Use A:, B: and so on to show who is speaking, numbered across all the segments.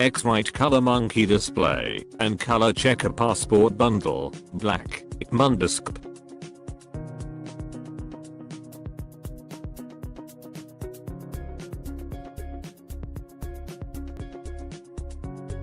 A: X-Rite ColorMunki display and ColorChecker Passpor bundle, black, Mundisk.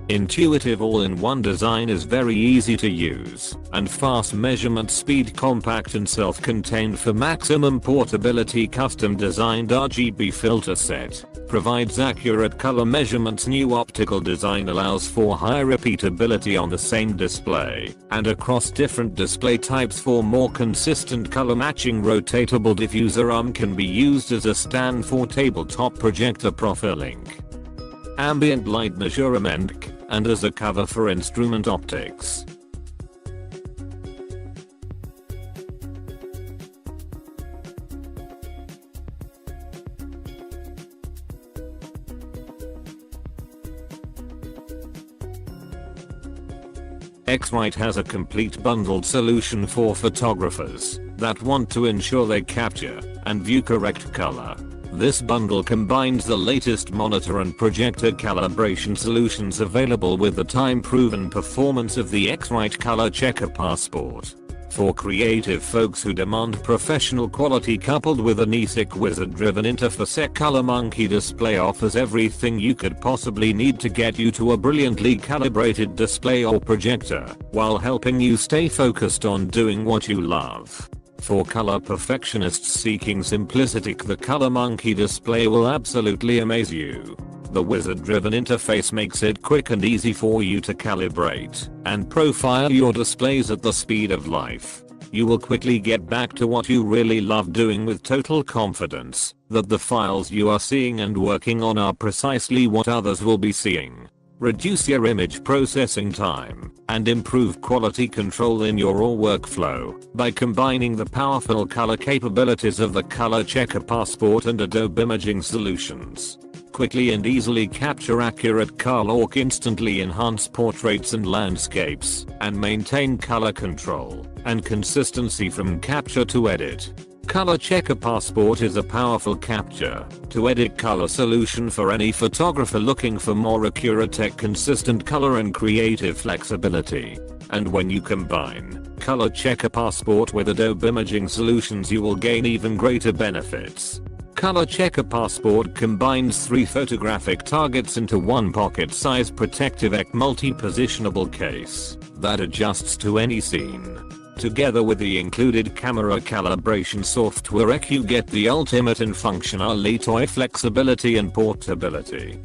A: Intuitive all-in-one design is very easy to use, and fast measurement speed, compact and self-contained for maximum portability. Custom designed RGB filter set provides accurate color measurements. New optical design allows for high repeatability on the same display and across different display types for more consistent color matching. Rotatable diffuser arm can be used as a stand for tabletop projector. Profilingc ambient light measurementc, and as a cover for instrument optics. X-Rite has a complete bundled solution for photographers that want to ensure they capture and view correct color. This bundle combines the latest monitor and projector calibration solutions available with the time-proven performance of the X-Rite ColorChecker Passpor. For creative folks who demand professional quality coupled with an easy wizard-driven interface, ColorMunki display offers everything you could possibly need to get you to a brilliantly calibrated display or projector, while helping you stay focused on doing what you love. For color perfectionists seeking simplicity, the ColorMunki display will absolutely amaze you. The wizard-driven interface makes it quick and easy for you to calibrate and profile your displays at the speed of life. You will quickly get back to what you really love doing with total confidence that the files you are seeing and working on are precisely what others will be seeing. Reduce your image processing time and improve quality control in your raw workflow by combining the powerful color capabilities of the ColorChecker Passpor and Adobe imaging solutions. Quickly and easily capture accurate color, instantly enhance portraits and landscapes, and maintain color control and consistency from capture to edit. ColorChecker Passpor is a powerful capture to edit color solution for any photographer looking for more accurate, consistent color and creative flexibility. And when you combine ColorChecker Passpor with Adobe imaging solutions, you will gain even greater benefits. ColorChecker Passpor combines 3 photographic targets into one pocket-sized protective multi-positionable case that adjusts to any scene. Together with the included camera calibration software, you get the ultimate in functionality, flexibility and portability.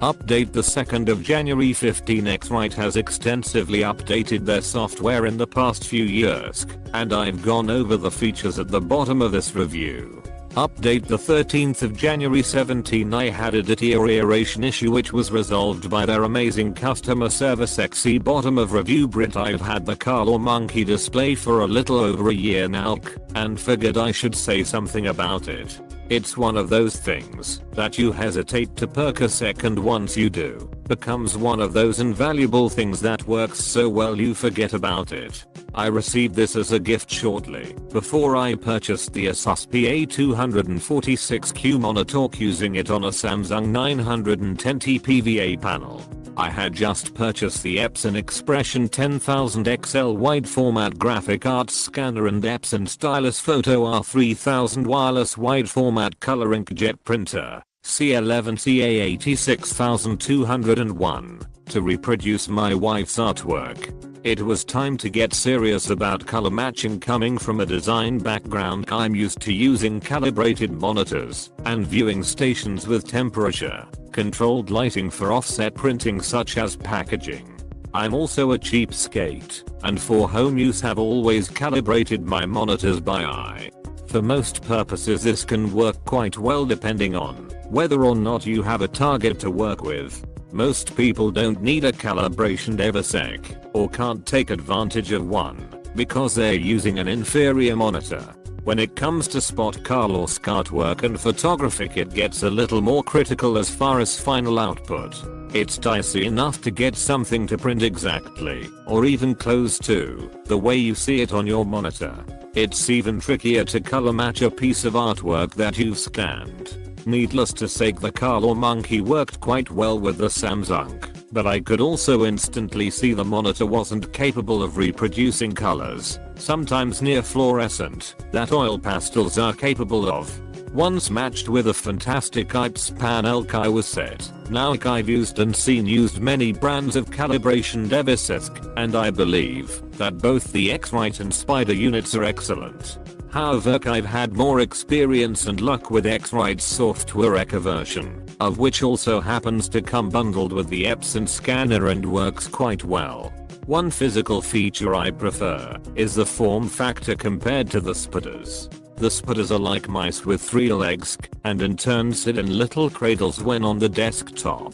A: Update the 2nd of January 15. X-Rite has extensively updated their software in the past few years, and I've gone over the features at the bottom of this review. Update the 13th of January 17. I had a deterioration issue which was resolved by their amazing customer service. Bottom of review. I've had the ColorMunki display for a little over a year now, and figured I should say something about it. It's one of those things that you hesitate to perk a second, once you do, becomes one of those invaluable things that works so well you forget about it. I received this as a gift shortly before I purchased the Asus PA246Q monitor, using it on a Samsung 910T PVA panel. I had just purchased the Epson Expression 10000 XL wide format graphic arts scanner and Epson Stylus Photo R3000 wireless wide format color inkjet printer, C11CA86201, to reproduce my wife's artwork. It was time to get serious about color matching. Coming from a design background, I'm used to using calibrated monitors and viewing stations with temperature controlled lighting for offset printing such as packaging. I'm also a cheapskate, and for home use have always calibrated my monitors by eye. For most purposes this can work quite well depending on whether or not you have a target to work with. Most people don't need a calibration device or can't take advantage of one because they're using an inferior monitor. When it comes to spot color artwork and photography, it gets a little more critical as far as final output. It's dicey enough to get something to print exactly, or even close to, the way you see it on your monitor. It's even trickier to color match a piece of artwork that you've scanned. Needless to say, the ColorMunki worked quite well with the Samsung, but I could also instantly see the monitor wasn't capable of reproducing colors, sometimes near fluorescent, that oil pastels are capable of. Once matched with a fantastic IPS panel, I was set. Now I've used and seen used many brands of calibration devices, and I believe that both the X-Rite and Spider units are excellent. However, I've had more experience and luck with X-Rite's software version, of which also happens to come bundled with the Epson scanner and works quite well. One physical feature I prefer is the form factor compared to the Spiders. The Spiders are like mice with 3 legs, and in turn sit in little cradles when on the desktop.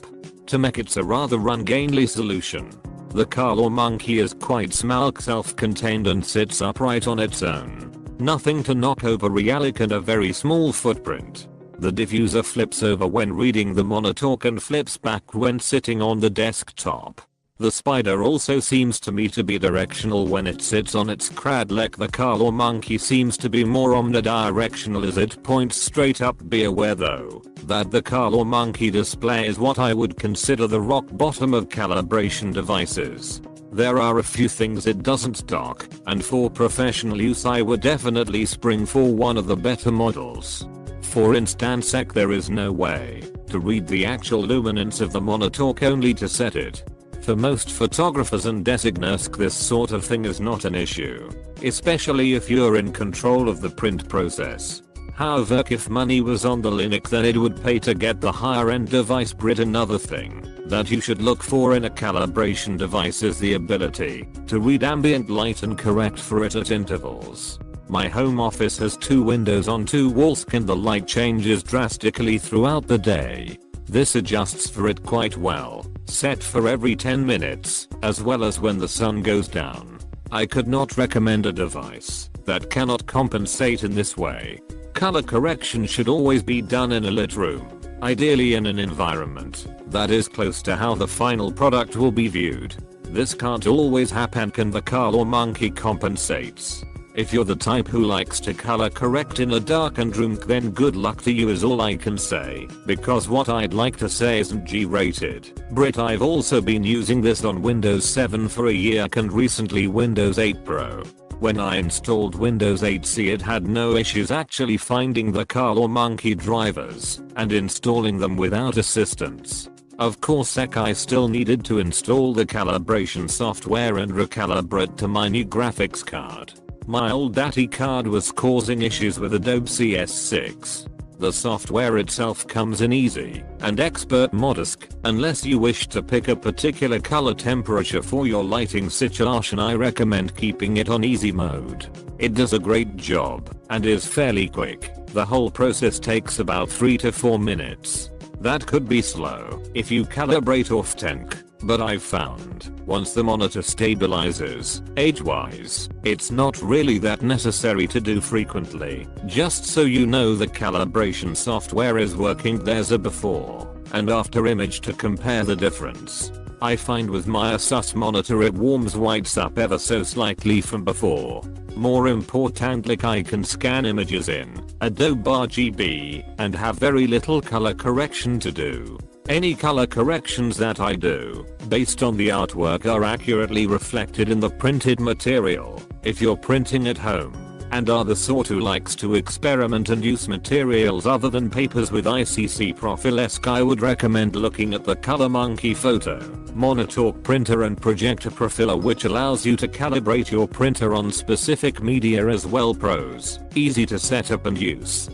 A: To make it a rather ungainly solution, the ColorMunki is quite small, self-contained, and sits upright on its own. Nothing to knock over really, and a very small footprint. The diffuser flips over when reading the monitor and flips back when sitting on the desktop. The Spider also seems to me to be directional when it sits on its cradle. The ColorMunki seems to be more omnidirectional as it points straight up. Be aware though, that the ColorMunki display is what I would consider the rock bottom of calibration devices. There are a few things it doesn't dock, and for professional use I would definitely spring for one of the better models. For instance, there is no way to read the actual luminance of the monitor, only to set it. For most photographers and designers, this sort of thing is not an issue, especially if you're in control of the print process. However, if money was on the line, then it would pay to get the higher end device. Another thing that you should look for in a calibration device is the ability to read ambient light and correct for it at intervals. My home office has 2 windows on 2 walls, and the light changes drastically throughout the day. This adjusts for it quite well, set for every 10 minutes, as well as when the sun goes down. I could not recommend a device that cannot compensate in this way. Color correction should always be done in a lit room, ideally in an environment that is close to how the final product will be viewed. This can't always happen, and the ColorMunki compensates. If you're the type who likes to color correct in a darkened room, then good luck to you is all I can say, because what I'd like to say isn't G-rated. I've also been using this on Windows 7 for a year and recently Windows 8 Pro. When I installed Windows 8C, it had no issues actually finding the ColorMunki drivers and installing them without assistance. Of course, I still needed to install the calibration software and recalibrate to my new graphics card. My old DATI card was causing issues with Adobe CS6. The software itself comes in easy and expert modes, unless you wish to pick a particular color temperature for your lighting situation. I recommend keeping it on easy mode. It does a great job and is fairly quick. The whole process takes about 3 to 4 minutes. That could be slow if you calibrate often, but I've found once the monitor stabilizes, age-wise, it's not really that necessary to do frequently. Just so you know, the calibration software is working. There's a before and after image to compare the difference. I find with my Asus monitor it warms whites up ever so slightly from before. More importantly, I can scan images in Adobe RGB and have very little color correction to do. Any color corrections that I do, based on the artwork, are accurately reflected in the printed material. If you're printing at home and are the sort who likes to experiment and use materials other than papers with ICC profilingc, I would recommend looking at the ColorMunki photo monitor printer and projector profiler, which allows you to calibrate your printer on specific media as well. Pros: easy to set up and use.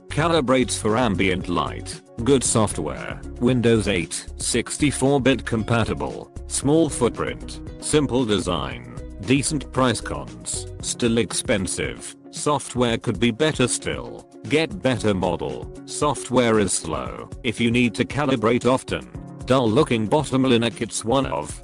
A: Calibrates for ambient light. Good software. Windows 8, 64-bit compatible. Small footprint. Simple design. Decent price. Cons: still expensive. Software could be better still. Get better model. Software is slow if you need to calibrate often. Dull looking portability. It's one of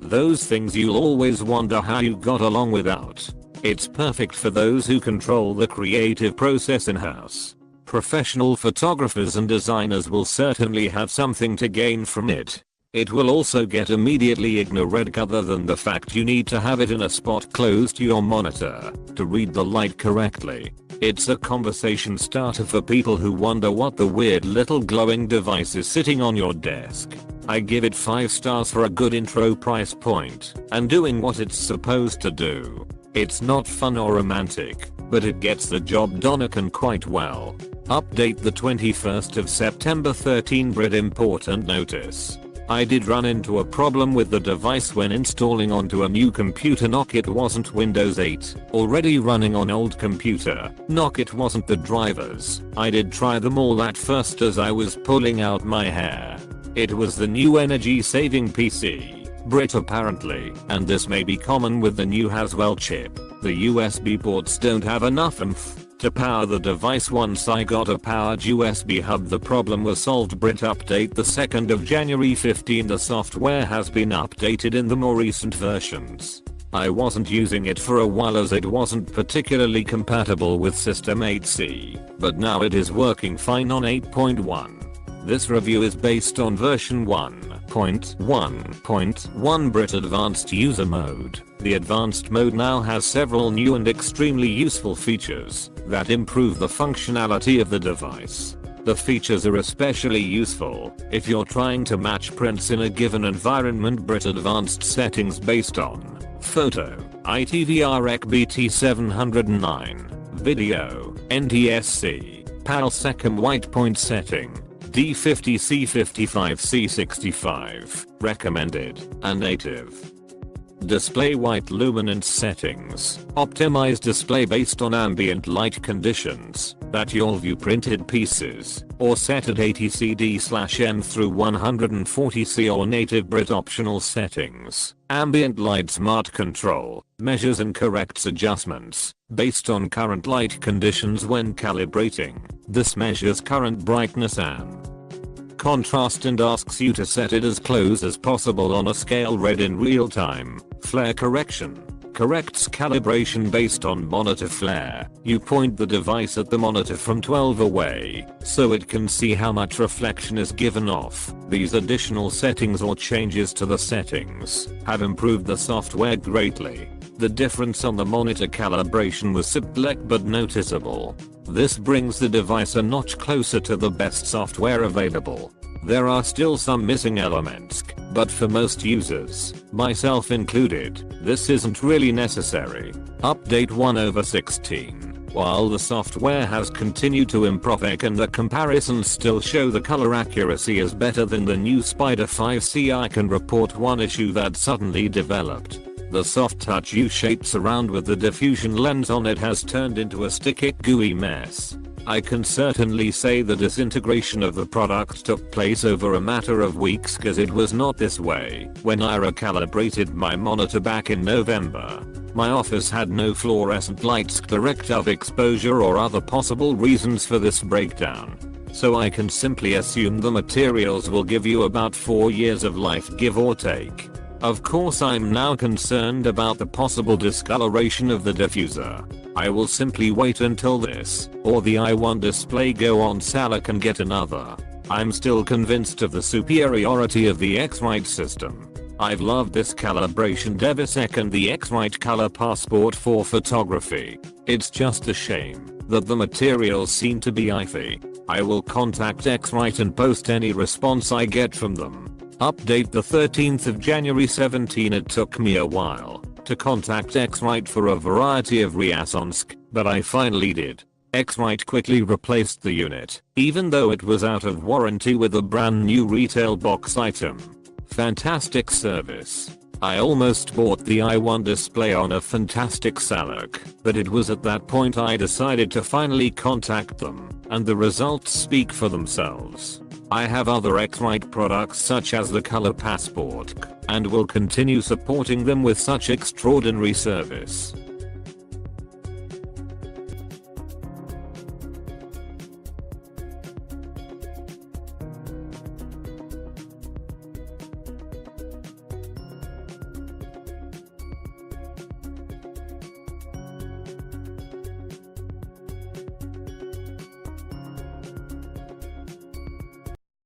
A: those things you'll always wonder how you got along without. It's perfect for those who control the creative process in-house. Professional photographers and designers will certainly have something to gain from it. It will also get immediately ignored other than the fact you need to have it in a spot close to your monitor to read the light correctly. It's a conversation starter for people who wonder what the weird little glowing device is sitting on your desk. I give it 5 stars for a good intro price point and doing what it's supposed to do. It's not fun or romantic, but it gets the job done and quite well. Update the 21st of September 13 Brit important notice. I did run into a problem with the device when installing onto a new computer. It wasn't Windows 8, already running on old computer. It wasn't the drivers. I did try them all at first as I was pulling out my hair. It was the new energy saving PC, Brit apparently, and this may be common with the new Haswell chip. The USB ports don't have enough oomph to power the device. Once I got a powered USB hub, the problem was solved. Brit update the 2nd of January 15. The software has been updated in the more recent versions. I wasn't using it for a while as it wasn't particularly compatible with System 8C, but now it is working fine on 8.1. This review is based on version 1.1.1 Brit Advanced User Mode. The advanced mode now has several new and extremely useful features that improve the functionality of the device. The features are especially useful if you're trying to match prints in a given environment. Brit Advanced settings based on photo, ITVREC BT709, video, NTSC, PAL second white point setting, D50C55C65, recommended, and native. Display white luminance settings. Optimize display based on ambient light conditions that you'll view printed pieces, or set at 80CD/M through 140C or native. Brit optional settings. Ambient light smart control measures and corrects adjustments based on current light conditions when calibrating. This measures current brightness and contrast and asks you to set it as close as possible on a scale read in real time. Flare correction corrects calibration based on monitor flare. You point the device at the monitor from 12 away so it can see how much reflection is given off. These additional settings or changes to the settings have improved the software greatly. The difference on the monitor calibration was subtle but noticeable. This brings the device a notch closer to the best software available. There are still some missing elements, but for most users, myself included, this isn't really necessary. Update 1/16. While the software has continued to improve and the comparisons still show the color accuracy is better than the new Spider 5C, I can report one issue that suddenly developed. The soft touch U-shaped surround with the diffusion lens on it has turned into a sticky gooey mess. I can certainly say the disintegration of the product took place over a matter of weeks, cause it was not this way when I recalibrated my monitor back in November. My office had no fluorescent lights, direct UV exposure or other possible reasons for this breakdown. So I can simply assume the materials will give you about 4 years of life, give or take. Of course, I'm now concerned about the possible discoloration of the diffuser. I will simply wait until this or the i1 display go on sale and get another. I'm still convinced of the superiority of the X-Rite system. I've loved this calibration device and the X-Rite Color Passport for photography. It's just a shame that the materials seem to be iffy. I will contact X-Rite and post any response I get from them. Update the 13th of January 17. It took me a while to contact X-Rite for a variety of reasons, but I finally did. X-Rite quickly replaced the unit, even though it was out of warranty, with a brand new retail box item. Fantastic service. I almost bought the i1 display on a fantastic salak, but it was at that point I decided to finally contact them, and the results speak for themselves. I have other X-Rite products such as the Color Passport, and will continue supporting them with such extraordinary service.